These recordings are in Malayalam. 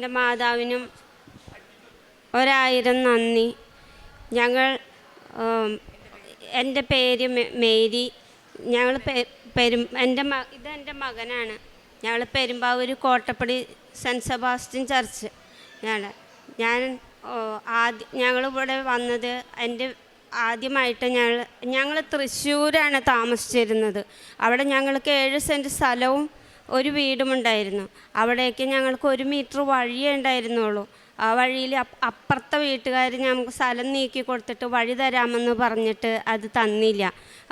എൻ്റെ മാതാവിനും 1000 നന്ദി. ഞങ്ങൾ എൻ്റെ പേര് മേരി. ഞങ്ങൾ ഇതെൻ്റെ മകനാണ്. ഞങ്ങൾ Perumbavoor Kottappady saint Sebastian church. ഞങ്ങളിവിടെ വന്നത് ആദ്യമായിട്ട് ഞങ്ങൾ തൃശ്ശൂരാണ് താമസിച്ചിരുന്നത്. അവിടെ ഞങ്ങൾക്ക് 7 സെൻറ്റ് സ്ഥലവും ഒരു വീടുമുണ്ടായിരുന്നു. അവിടേക്ക് ഞങ്ങൾക്ക് 1 മീറ്റർ വഴിയേ ഉണ്ടായിരുന്നുള്ളൂ. ആ വഴിയിൽ അപ്പുറത്തെ വീട്ടുകാർ ഞങ്ങൾക്ക് സ്ഥലം നീക്കി കൊടുത്തിട്ട് വഴി തരാമെന്ന് പറഞ്ഞിട്ട് അത് തന്നില്ല.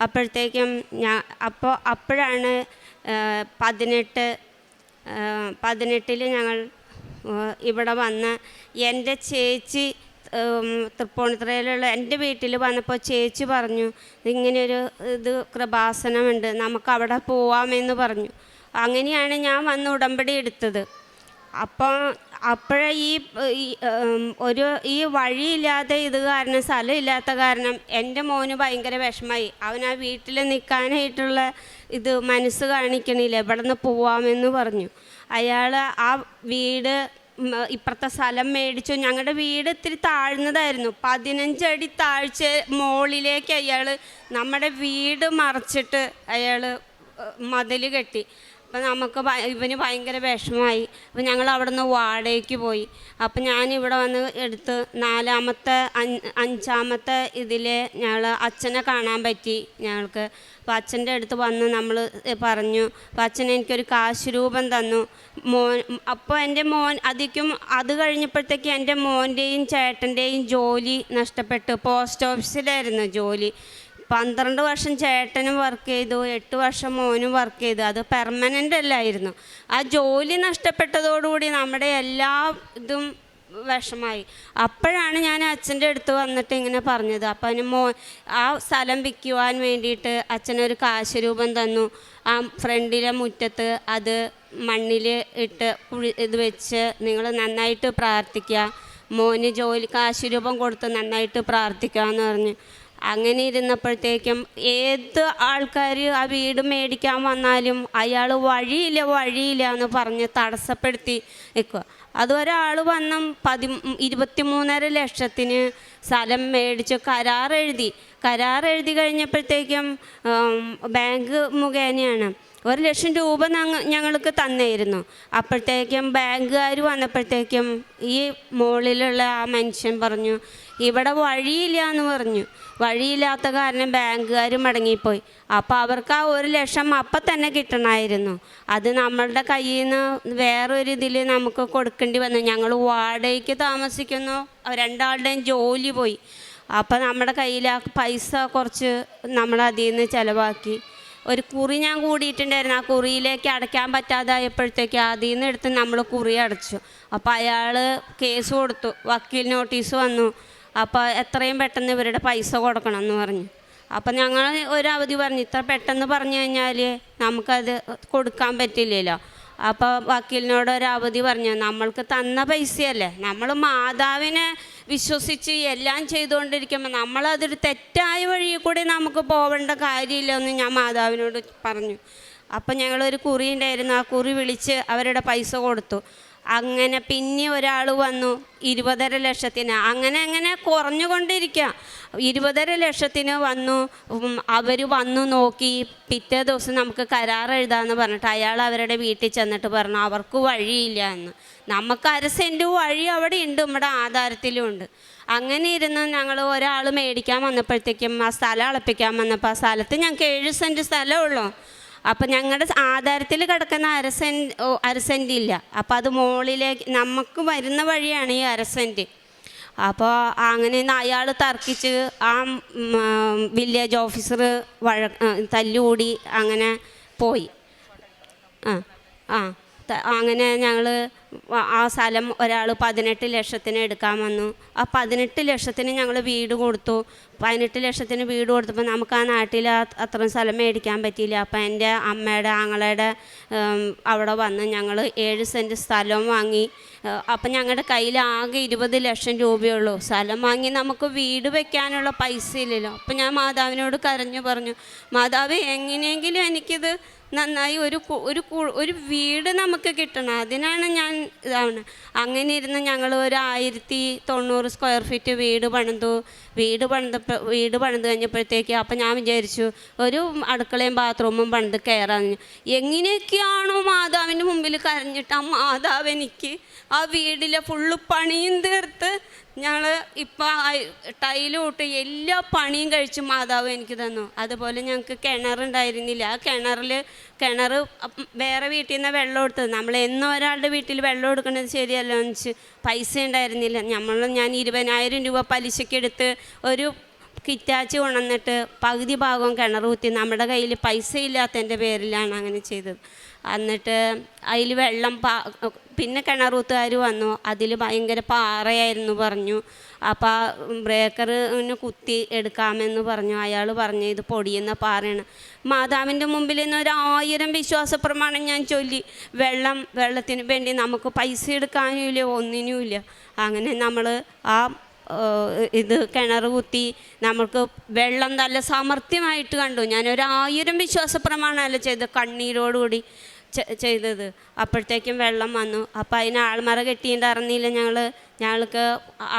അപ്പോഴത്തേക്കും അപ്പോഴാണ് 18 ഞങ്ങൾ ഇവിടെ വന്ന് എൻ്റെ ചേച്ചി തൃപ്പൂണിത്തുറയിലുള്ള എൻ്റെ വീട്ടിൽ വന്നപ്പോൾ ചേച്ചി പറഞ്ഞു, ഇങ്ങനെയൊരു കൃപാസനമുണ്ട്, നമുക്ക് അവിടെ പോവാമെന്ന് പറഞ്ഞു. അങ്ങനെയാണ് ഞാൻ വന്ന് ഉടമ്പടി എടുത്തത്. അപ്പോഴേ ഈ വഴിയില്ലാതെ കാരണം സ്ഥലമില്ലാത്ത കാരണം എൻ്റെ മോന് ഭയങ്കര വിഷമമായി. അവൻ ആ വീട്ടിൽ നിൽക്കാനായിട്ടുള്ള മനസ്സ് കാണിക്കണില്ല. ഇവിടെ നിന്ന് പോവാമെന്ന് പറഞ്ഞു. അയാൾ ആ വീട് ഇപ്പുറത്തെ സ്ഥലം മേടിച്ചു. ഞങ്ങളുടെ വീട് ഇത്തിരി താഴ്ന്നതായിരുന്നു. 15 അടി താഴ്ച മുകളിലേക്ക് അയാൾ നമ്മുടെ വീട് മറച്ചിട്ട് അയാൾ മതിൽ കെട്ടി. അപ്പം ഇവന് ഭയങ്കര വിഷമമായി. അപ്പം ഞങ്ങൾ അവിടെ നിന്ന് വാടകയ്ക്ക് പോയി. അപ്പം ഞാനിവിടെ വന്ന് എടുത്ത് 5-ാമത്തെ ഇതിൽ ഞങ്ങൾ അച്ഛനെ കാണാൻ പറ്റി ഞങ്ങൾക്ക്. അപ്പോൾ അച്ഛൻ്റെ അടുത്ത് വന്ന് നമ്മൾ പറഞ്ഞു. അപ്പോൾ അച്ഛൻ എനിക്കൊരു കാശ് രൂപം തന്നു. അപ്പോൾ എൻ്റെ മോൻ അത് കഴിഞ്ഞപ്പോഴത്തേക്ക് എൻ്റെ മോൻ്റെയും ചേട്ടൻ്റെയും ജോലി നഷ്ടപ്പെട്ടു. പോസ്റ്റ് ഓഫീസിലായിരുന്നു ജോലി. 12 വർഷം ചേട്ടനും വർക്ക് ചെയ്തു, 8 വർഷം മോനും വർക്ക് ചെയ്തു. അത് പെർമനൻ്റ് അല്ലായിരുന്നു. ആ ജോലി നഷ്ടപ്പെട്ടതോടുകൂടി നമ്മുടെ എല്ലാ വിഷമായി. അപ്പോഴാണ് ഞാൻ അച്ഛൻ്റെ അടുത്ത് വന്നിട്ട് ഇങ്ങനെ പറഞ്ഞത്. അപ്പം ആ സ്ഥലം വിൽക്കുവാൻ വേണ്ടിയിട്ട് അച്ഛനൊരു കാശ് രൂപം തന്നു. ആ ഫ്രണ്ടിലെ മുറ്റത്ത് അത് മണ്ണിൽ ഇട്ട് വെച്ച് നിങ്ങൾ നന്നായിട്ട് പ്രാർത്ഥിക്കുക, മോന് കാശ് രൂപം കൊടുത്ത് നന്നായിട്ട് പ്രാർത്ഥിക്കാമെന്ന് പറഞ്ഞു. അങ്ങനെ ഇരുന്നപ്പോഴത്തേക്കും ഏത് ആൾക്കാർ ആ വീട് മേടിക്കാൻ വന്നാലും അയാൾ വഴിയില്ല എന്ന് പറഞ്ഞ് തടസ്സപ്പെടുത്തി നിൽക്കുക. അതൊരാൾ വന്നും 23.5 ലക്ഷത്തിന് സ്ഥലം മേടിച്ച് കരാർ എഴുതി കഴിഞ്ഞപ്പോഴത്തേക്കും ബാങ്ക് മുഖേനയാണ് 1 ലക്ഷം രൂപ ഞങ്ങൾക്ക് തന്നായിരുന്നു. അപ്പോഴത്തേക്കും ബാങ്കുകാർ വന്നപ്പോഴത്തേക്കും ഈ മുകളിലുള്ള ആ മനുഷ്യൻ പറഞ്ഞു, ഇവിടെ വഴിയില്ല എന്ന് പറഞ്ഞു. വഴിയില്ലാത്ത കാരണം ബാങ്കുകാർ മടങ്ങിപ്പോയി. അപ്പോൾ അവർക്ക് ആ 1 ലക്ഷം അപ്പം തന്നെ കിട്ടണമായിരുന്നു. അത് നമ്മളുടെ കയ്യിൽ നിന്ന് വേറൊരു ഇതിൽ നമുക്ക് കൊടുക്കേണ്ടി വന്നു. ഞങ്ങൾ വാടകയ്ക്ക് താമസിക്കുന്നു, 2 ആളുടെയും ജോലി പോയി. അപ്പോൾ നമ്മുടെ കയ്യിൽ ആ പൈസ കുറച്ച് നമ്മൾ അതിൽ നിന്ന് ചിലവാക്കി. ഒരു കുറി ഞാൻ കൂടിയിട്ടുണ്ടായിരുന്നു. ആ കുറിയിലേക്ക് അടയ്ക്കാൻ പറ്റാതായപ്പോഴത്തേക്ക് അതിൽ നിന്ന് എടുത്ത് നമ്മൾ കുറി അടച്ചു. അപ്പോൾ അയാൾ കേസ് കൊടുത്തു, വക്കീൽ നോട്ടീസ് വന്നു. അപ്പോൾ എത്രയും പെട്ടെന്ന് ഇവരുടെ പൈസ കൊടുക്കണം എന്ന് പറഞ്ഞു. അപ്പം ഞങ്ങൾ ഒരു അവധി പറഞ്ഞു, ഇത്ര പെട്ടെന്ന് പറഞ്ഞു കഴിഞ്ഞാൽ നമുക്കത് കൊടുക്കാൻ പറ്റില്ലല്ലോ. അപ്പോൾ വക്കീലിനോട് ഒരു അവധി പറഞ്ഞു, നമ്മൾക്ക് തന്ന പൈസയല്ലേ, നമ്മൾ മാതാവിനെ വിശ്വസിച്ച് എല്ലാം ചെയ്തുകൊണ്ടിരിക്കുമ്പോൾ നമ്മളതൊരു തെറ്റായ വഴിയിൽ കൂടി നമുക്ക് പോവേണ്ട കാര്യമില്ല എന്ന് ഞാൻ മാതാവിനോട് പറഞ്ഞു. അപ്പം ഞങ്ങളൊരു കുറി ഉണ്ടായിരുന്നു, ആ കുറി വിളിച്ച് അവരുടെ പൈസ കൊടുത്തു. അങ്ങനെ പിന്നെ ഒരാൾ വന്നു 20.5 ലക്ഷത്തിന്. അങ്ങനെ കുറഞ്ഞുകൊണ്ടിരിക്കുക. 20.5 ലക്ഷത്തിന് വന്നു. അവർ വന്നു നോക്കി. പിറ്റേ ദിവസം നമുക്ക് കരാർ എഴുതാമെന്ന് പറഞ്ഞിട്ട് അയാൾ അവരുടെ വീട്ടിൽ ചെന്നിട്ട് പറഞ്ഞു അവർക്ക് വഴിയില്ല എന്ന്. നമുക്ക് 1/2 സെൻറ്റ് വഴി അവിടെ ഉണ്ട്, നമ്മുടെ ആധാരത്തിലും ഉണ്ട്. അങ്ങനെ ഇരുന്ന് ഞങ്ങൾ ഒരാൾ മേടിക്കാൻ വന്നപ്പോഴത്തേക്കും ആ സ്ഥലം അളപ്പിക്കാൻ വന്നപ്പോൾ ആ സ്ഥലത്ത് ഞങ്ങൾക്ക് 7 സെൻറ്റ് സ്ഥലമുള്ളൂ. അപ്പം ഞങ്ങളുടെ ആധാരത്തിൽ കിടക്കുന്ന 1/2 സെൻറ്റ് ഇല്ല. അപ്പം അത് മുകളിലേക്ക് നമുക്ക് വരുന്ന വഴിയാണ് ഈ 1/2 സെൻറ്റ്. അപ്പോൾ അങ്ങനെ അയാൾ തർക്കിച്ച് ആ വില്ലേജ് ഓഫീസർ തല്ലുകൂടി അങ്ങനെ പോയി. അങ്ങനെ ഞങ്ങൾ ആ സ്ഥലം ഒരാൾ 18 ലക്ഷത്തിന് എടുക്കാൻ വന്നു. ആ 18 ലക്ഷത്തിന് ഞങ്ങൾ വീട് കൊടുത്തു. 18 ലക്ഷത്തിന് വീട് കൊടുത്തപ്പോൾ നമുക്ക് ആ നാട്ടിൽ അത്രയും സ്ഥലം മേടിക്കാൻ പറ്റിയില്ല. അപ്പോൾ എൻ്റെ അമ്മയുടെ ആങ്ങളയുടെ അവിടെ വന്ന് ഞങ്ങൾ 7 സെൻറ്റ് സ്ഥലം വാങ്ങി. അപ്പം ഞങ്ങളുടെ കയ്യിൽ ആകെ 20 ലക്ഷം രൂപയുള്ളൂ. സ്ഥലം വാങ്ങി നമുക്ക് വീട് വയ്ക്കാനുള്ള പൈസ ഇല്ലല്ലോ. അപ്പം ഞാൻ മാതാവിനോട് കരഞ്ഞു പറഞ്ഞു, മാതാവ് എങ്ങനെയെങ്കിലും എനിക്കിത് നന്നായി ഒരു വീട് നമുക്ക് കിട്ടണം. അതിനാണ് ഞാൻ ഇതാണ്. അങ്ങനെ ഇരുന്ന് ഞങ്ങൾ ഒരു 1090 സ്ക്വയർ ഫീറ്റ് വീട് പണിത് കഴിഞ്ഞപ്പോഴത്തേക്ക് അപ്പം ഞാൻ വിചാരിച്ചു ഒരു അടുക്കളയും ബാത്റൂമും പണിത് കയറാന്ന്. എങ്ങനെയൊക്കെയാണോ മാതാവിൻ്റെ മുമ്പിൽ കരഞ്ഞിട്ട് ആ മാതാവ് എനിക്ക് ആ വീടിലെ ഫുള്ള് പണിയും തീർത്ത് ഞങ്ങൾ ഇപ്പം ടൈലോട്ട് എല്ലാ പണിയും കഴിച്ച് മാതാവ് എനിക്ക് തന്നു. അതുപോലെ ഞങ്ങൾക്ക് കിണറുണ്ടായിരുന്നില്ല. ആ കിണർ വേറെ വീട്ടിൽ നിന്ന് വെള്ളം എടുത്തത്. നമ്മൾ എന്നും ഒരാളുടെ വീട്ടിൽ വെള്ളം എടുക്കുന്നത് ശരിയല്ലോ എന്ന് വെച്ച് പൈസ ഉണ്ടായിരുന്നില്ല. ഞാൻ 20,000 രൂപ പലിശക്കെടുത്ത് ഒരു കിറ്റാച്ച് കൊണ്ടുവന്നിട്ട് പകുതി ഭാഗവും കിണർ കുത്തി. നമ്മുടെ കയ്യിൽ പൈസ ഇല്ലാത്തതിൻ്റെ പേരിലാണ് അങ്ങനെ ചെയ്തത്. എന്നിട്ട് അതിൽ വെള്ളം പിന്നെ കിണറൂത്തുകാർ വന്നു. അതിൽ ഭയങ്കര പാറയായിരുന്നു പറഞ്ഞു. അപ്പോൾ ബ്രേക്കറിന് കുത്തി എടുക്കാമെന്ന് പറഞ്ഞു. അയാൾ പറഞ്ഞു ഇത് പൊടിയുന്ന പാറയാണ്. മാതാവിൻ്റെ മുമ്പിൽ നിന്ന് 1000 വിശ്വാസ പ്രമാണം ഞാൻ ചൊല്ലി. വെള്ളത്തിന് വേണ്ടി നമുക്ക് പൈസ എടുക്കാനുമില്ല, ഒന്നിനുമില്ല. അങ്ങനെ നമ്മൾ ഇത് കിണർ കുത്തി നമുക്ക് വെള്ളം നല്ല സമർത്ഥ്യമായിട്ട് കണ്ടു. ഞാനൊരു 1000 വിശ്വാസ പ്രമാണമല്ല ചെയ്തത്, കണ്ണീരോടുകൂടി ചെയ്തത്. അപ്പോഴത്തേക്കും വെള്ളം വന്നു. അപ്പം അതിന് ആൾമറ കെട്ടിയിട്ടുണ്ടായിരുന്നില്ല. ഞങ്ങൾക്ക്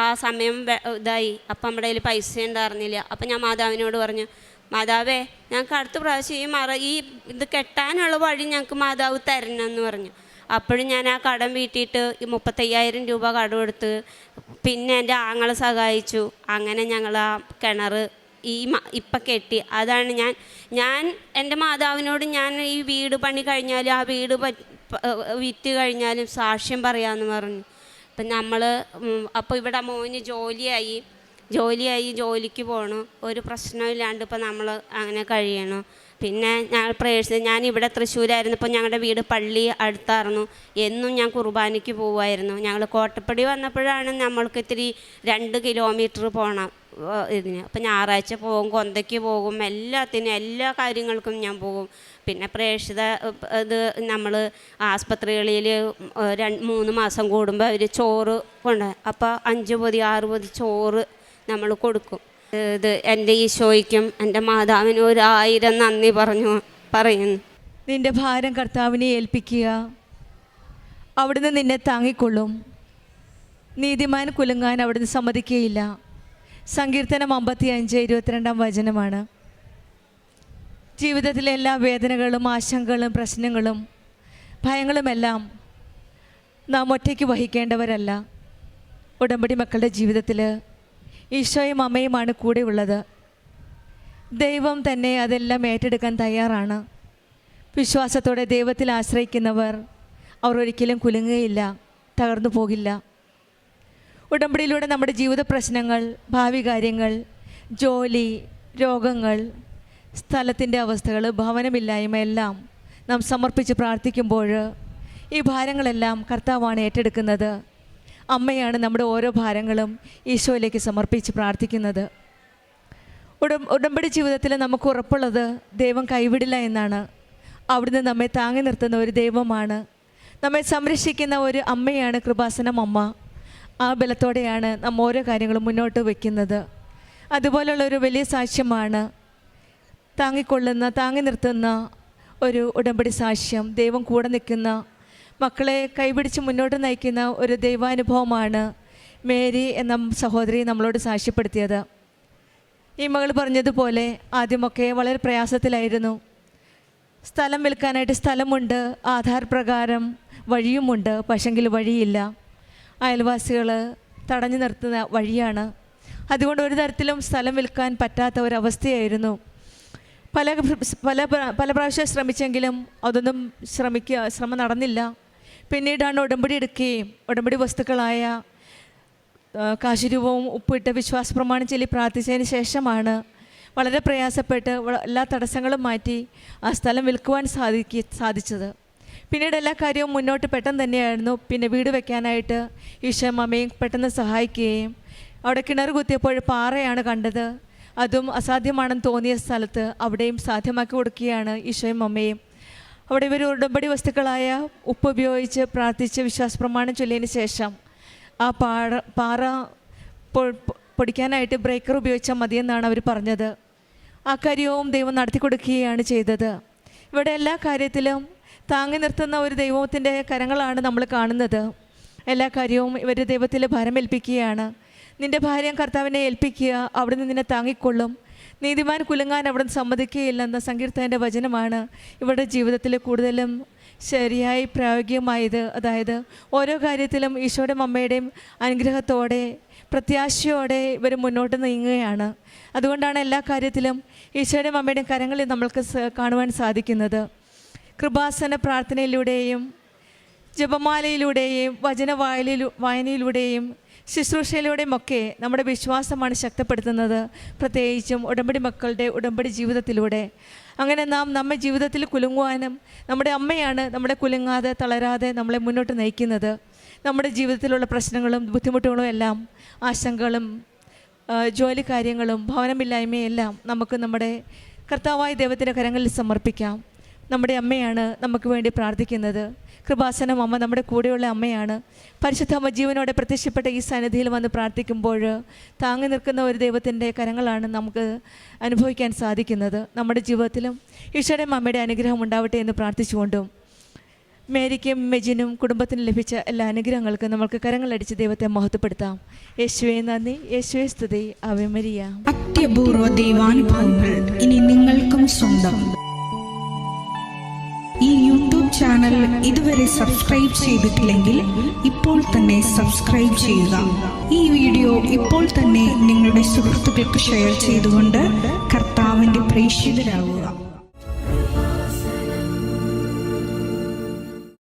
ആ സമയം ഇതായി. അപ്പം നമ്മുടെ കയ്യിൽ പൈസ ഉണ്ടായിരുന്നില്ല. അപ്പം ഞാൻ മാതാവിനോട് പറഞ്ഞു, മാതാവേ ഞങ്ങൾക്ക് അടുത്ത പ്രാവശ്യം ഈ ഇത് കെട്ടാനുള്ള വഴി ഞങ്ങൾക്ക് മാതാവ് തരണമെന്ന് പറഞ്ഞു. അപ്പോഴും ഞാൻ ആ കടം വീട്ടിയിട്ട് 35,000 രൂപ കടമെടുത്ത് പിന്നെ എൻ്റെ ആങ്ങളെ സഹായിച്ചു. അങ്ങനെ ഞങ്ങൾ ആ കിണർ ഇപ്പം കെട്ടി. അതാണ് ഞാൻ എൻ്റെ മാതാവിനോട് ഞാൻ ഈ വീട് പണി കഴിഞ്ഞാലും ആ വീട് വിറ്റ് കഴിഞ്ഞാലും സാക്ഷ്യം പറയാമെന്ന് പറഞ്ഞു. അപ്പം അപ്പോൾ ഇവിടെ മോന് ജോലിക്ക് പോകണം. ഒരു പ്രശ്നമില്ലാണ്ട് ഇപ്പം നമ്മൾ അങ്ങനെ കഴിയണം. പിന്നെ ഞാൻ ഇവിടെ തൃശ്ശൂരായിരുന്നപ്പോൾ ഞങ്ങളുടെ വീട് പള്ളി അടുത്തായിരുന്നു. എന്നും ഞാൻ കുർബാനയ്ക്ക് പോവുമായിരുന്നു. ഞങ്ങൾ കോട്ടപ്പടി വന്നപ്പോഴാണ് നമ്മൾക്ക് ഇത്തിരി 2 കിലോമീറ്റർ പോകണം ഇതിന്. അപ്പം ഞായറാഴ്ച പോകും, കൊന്തയ്ക്ക് പോകും, എല്ലാ കാര്യങ്ങൾക്കും ഞാൻ പോകും. പിന്നെ പ്രേക്ഷിത ഇത് നമ്മൾ ആസ്പത്രികളിൽ 3 മാസം കൂടുമ്പോൾ അവർ ചോറ് അപ്പോൾ 5 പൊതി 6 പൊതി ചോറ് നമ്മൾ കൊടുക്കും. ഇത് എൻ്റെ ഈശോയ്ക്കും എൻ്റെ മാതാവിനും 1000 നന്ദി പറയുന്നു. നിൻ്റെ ഭാരം കർത്താവിനെ ഏൽപ്പിക്കുക, അവിടുന്ന് നിന്നെ താങ്ങിക്കൊള്ളും. നീതിമാൻ കുലുങ്ങാൻ അവിടുന്ന് സമ്മതിക്കുകയില്ല. സങ്കീർത്തനം 55:22 വചനമാണ്. ജീവിതത്തിലെ എല്ലാ വേദനകളും ആശങ്കകളും പ്രശ്നങ്ങളും ഭയങ്ങളുമെല്ലാം നാം ഒറ്റയ്ക്ക് വഹിക്കേണ്ടവരല്ല. ഉടമ്പടി മക്കളുടെ ജീവിതത്തിൽ ഈശോയും അമ്മയുമാണ് കൂടെ ഉള്ളത്. ദൈവം തന്നെ അതെല്ലാം ഏറ്റെടുക്കാൻ തയ്യാറാണ്. വിശ്വാസത്തോടെ ദൈവത്തിൽ ആശ്രയിക്കുന്നവർ അവർ ഒരിക്കലും കുലുങ്ങുകയില്ല, തകർന്നു പോകില്ല. ഉടമ്പടിയിലൂടെ നമ്മുടെ ജീവിത പ്രശ്നങ്ങൾ, ഭാവി കാര്യങ്ങൾ, ജോലി, രോഗങ്ങൾ, സ്ഥലത്തിൻ്റെ അവസ്ഥകൾ, ഭവനമില്ലായ്മ എല്ലാം നാം സമർപ്പിച്ച് പ്രാർത്ഥിക്കുമ്പോൾ ഈ ഭാരങ്ങളെല്ലാം കർത്താവാണ് ഏറ്റെടുക്കുന്നത്. അമ്മയാണ് നമ്മുടെ ഓരോ ഭാരങ്ങളും ഈശോയിലേക്ക് സമർപ്പിച്ച് പ്രാർത്ഥിക്കുന്നത്. ഉടമ്പടി ജീവിതത്തിൽ നമുക്ക് ഉറപ്പുള്ളത് ദൈവം കൈവിടില്ല എന്നാണ്. അവിടുന്ന് നമ്മെ താങ്ങി നിർത്തുന്ന ഒരു ദൈവമാണ്. നമ്മെ സംരക്ഷിക്കുന്ന ഒരു അമ്മയാണ് കൃപാസനം അമ്മ. ആ ബലത്തോടെയാണ് നമ്മൾ ഓരോ കാര്യങ്ങളും മുന്നോട്ട് വയ്ക്കുന്നത്. അതുപോലുള്ളൊരു വലിയ സാക്ഷ്യമാണ് താങ്ങി നിർത്തുന്ന ഒരു ഉടമ്പടി സാക്ഷ്യം. ദൈവം കൂടെ നിൽക്കുന്ന, മക്കളെ കൈപിടിച്ച് മുന്നോട്ട് നയിക്കുന്ന ഒരു ദൈവാനുഭവമാണ് മേരി എന്ന സഹോദരി നമ്മളോട് സാക്ഷ്യപ്പെടുത്തിയത്. ഈ മകൾ പറഞ്ഞതുപോലെ ആദ്യമൊക്കെ വളരെ പ്രയാസത്തിലായിരുന്നു. സ്ഥലം വിൽക്കാനായിട്ട് സ്ഥലമുണ്ട്, ആധാർ പ്രകാരം വഴിയുമുണ്ട്, പക്ഷെങ്കിൽ വഴിയില്ല. അയൽവാസികൾ തടഞ്ഞു നിർത്തുന്ന വഴിയാണ്. അതുകൊണ്ട് ഒരു തരത്തിലും സ്ഥലം വിൽക്കാൻ പറ്റാത്ത ഒരവസ്ഥയായിരുന്നു. പല പ്രാവശ്യം ശ്രമിച്ചെങ്കിലും അതൊന്നും ശ്രമം നടന്നില്ല. പിന്നീടാണ് ഉടമ്പടി എടുക്കുകയും ഉടമ്പടി വസ്തുക്കളായ കാശുരൂപവും ഉപ്പിട്ട വിശ്വാസ പ്രമാണം ചൊല്ലി പ്രാർത്ഥിച്ചതിന് ശേഷമാണ് വളരെ പ്രയാസപ്പെട്ട് എല്ലാ തടസ്സങ്ങളും മാറ്റി ആ സ്ഥലം വിൽക്കുവാൻ സാധിച്ചത്. പിന്നീട് എല്ലാ കാര്യവും മുന്നോട്ട് പെട്ടെന്ന് തന്നെയായിരുന്നു. പിന്നെ വീട് വെക്കാനായിട്ട് ഈശോ അമ്മയും പെട്ടെന്ന് സഹായിക്കുകയും അവിടെ കിണർ കുത്തിയപ്പോൾ പാറയാണ് കണ്ടത്. അതും അസാധ്യമാണെന്ന് തോന്നിയ സ്ഥലത്ത് അവിടെയും സാധ്യമാക്കി കൊടുക്കുകയാണ് ഈശോയും അമ്മയും. അവിടെ ഇവർ ഉടമ്പടി വസ്തുക്കളായ ഉപ്പ് ഉപയോഗിച്ച് പ്രാർത്ഥിച്ച് വിശ്വാസ പ്രമാണം ചൊല്ലിയതിന് ശേഷം ആ പാറ പൊടിക്കാനായിട്ട് ബ്രേക്കർ ഉപയോഗിച്ചാൽ മതിയെന്നാണ് അവർ പറഞ്ഞത്. ആ കാര്യവും ദൈവം നടത്തി കൊടുക്കുകയാണ് ചെയ്തത്. ഇവിടെ എല്ലാ കാര്യത്തിലും താങ്ങി നിർത്തുന്ന ഒരു ദൈവത്തിൻ്റെ കരങ്ങളാണ് നമ്മൾ കാണുന്നത്. എല്ലാ കാര്യവും ഇവർ ദൈവത്തിൽ ഭരമേൽപ്പിക്കുകയാണ്. നിൻ്റെ ഭാര്യം കർത്താവിനെ ഏൽപ്പിക്കുക, അവിടുന്ന് നിന്നെ താങ്ങിക്കൊള്ളും. നീതിമാൻ കുലുങ്ങാൻ അവിടുന്ന് സമ്മതിക്കുകയില്ലെന്ന സങ്കീർത്തകൻ്റെ വചനമാണ് ഇവരുടെ ജീവിതത്തിൽ കൂടുതലും ശരിയായി പ്രായോഗികമായത്. അതായത് ഓരോ കാര്യത്തിലും ഈശോയുടെ അമ്മയുടെയും അനുഗ്രഹത്തോടെ പ്രത്യാശയോടെ ഇവർ മുന്നോട്ട് നീങ്ങുകയാണ്. അതുകൊണ്ടാണ് എല്ലാ കാര്യത്തിലും ഈശോയുടെ അമ്മയുടെയും കരങ്ങളിൽ നമ്മൾക്ക് കാണുവാൻ സാധിക്കുന്നത്. കൃപാസന പ്രാർത്ഥനയിലൂടെയും ജപമാലയിലൂടെയും വായനയിലൂടെയും ശുശ്രൂഷയിലൂടെയും ഒക്കെ നമ്മുടെ വിശ്വാസമാണ് ശക്തിപ്പെടുത്തുന്നത്. പ്രത്യേകിച്ചും ഉടമ്പടി മക്കളുടെ ഉടമ്പടി ജീവിതത്തിലൂടെ. അങ്ങനെ നാം നമ്മെ ജീവിതത്തിൽ കുലുങ്ങുവാനും നമ്മുടെ അമ്മയാണ് നമ്മളെ കുലുങ്ങാതെ തളരാതെ നമ്മളെ മുന്നോട്ട് നയിക്കുന്നത്. നമ്മുടെ ജീവിതത്തിലുള്ള പ്രശ്നങ്ങളും ബുദ്ധിമുട്ടുകളും എല്ലാം, ആശങ്കകളും ജോലി കാര്യങ്ങളും ഭവനമില്ലായ്മയും എല്ലാം നമുക്ക് നമ്മുടെ കർത്താവായ ദൈവത്തിൻ്റെ കരങ്ങളിൽ സമർപ്പിക്കാം. നമ്മുടെ അമ്മയാണ് നമുക്ക് വേണ്ടി പ്രാർത്ഥിക്കുന്നത്. കൃപാസനം അമ്മ നമ്മുടെ കൂടെയുള്ള അമ്മയാണ്. പരിശുദ്ധ അമ്മ ജീവനോടെ പ്രത്യക്ഷപ്പെട്ട ഈ സന്നിധിയിൽ വന്ന് പ്രാർത്ഥിക്കുമ്പോൾ താങ്ങി നിൽക്കുന്ന ഒരു ദൈവത്തിൻ്റെ കരങ്ങളാണ് നമുക്ക് അനുഭവിക്കാൻ സാധിക്കുന്നത്. നമ്മുടെ ജീവിതത്തിലും ഈശോയുടെ അമ്മയുടെ അനുഗ്രഹം ഉണ്ടാവട്ടെ എന്ന് പ്രാർത്ഥിച്ചുകൊണ്ടും മേരിക്കും മെജിനും കുടുംബത്തിനും ലഭിച്ച എല്ലാ അനുഗ്രഹങ്ങൾക്കും നമുക്ക് കരങ്ങളടിച്ച് ദൈവത്തെ മഹത്വപ്പെടുത്താം. യേശുവേ നന്ദി, യേശുവേ സ്തുതി, ആവേ മരിയ. അത്യപൂർവ ദൈവാനുഭവങ്ങൾ ഇനി നിങ്ങൾക്കും സ്വന്തം. ഈ യൂട്യൂബ് ചാനൽ ഇതുവരെ സബ്സ്ക്രൈബ് ചെയ്തിട്ടില്ലെങ്കിൽ ഇപ്പോൾ തന്നെ സബ്സ്ക്രൈബ് ചെയ്യുക. ഈ വീഡിയോ ഇപ്പോൾ തന്നെ നിങ്ങളുടെ സുഹൃത്തുക്കൾക്ക് ഷെയർ ചെയ്തുകൊണ്ട് കർത്താവിൻ്റെ പ്രേക്ഷിതരാകുക.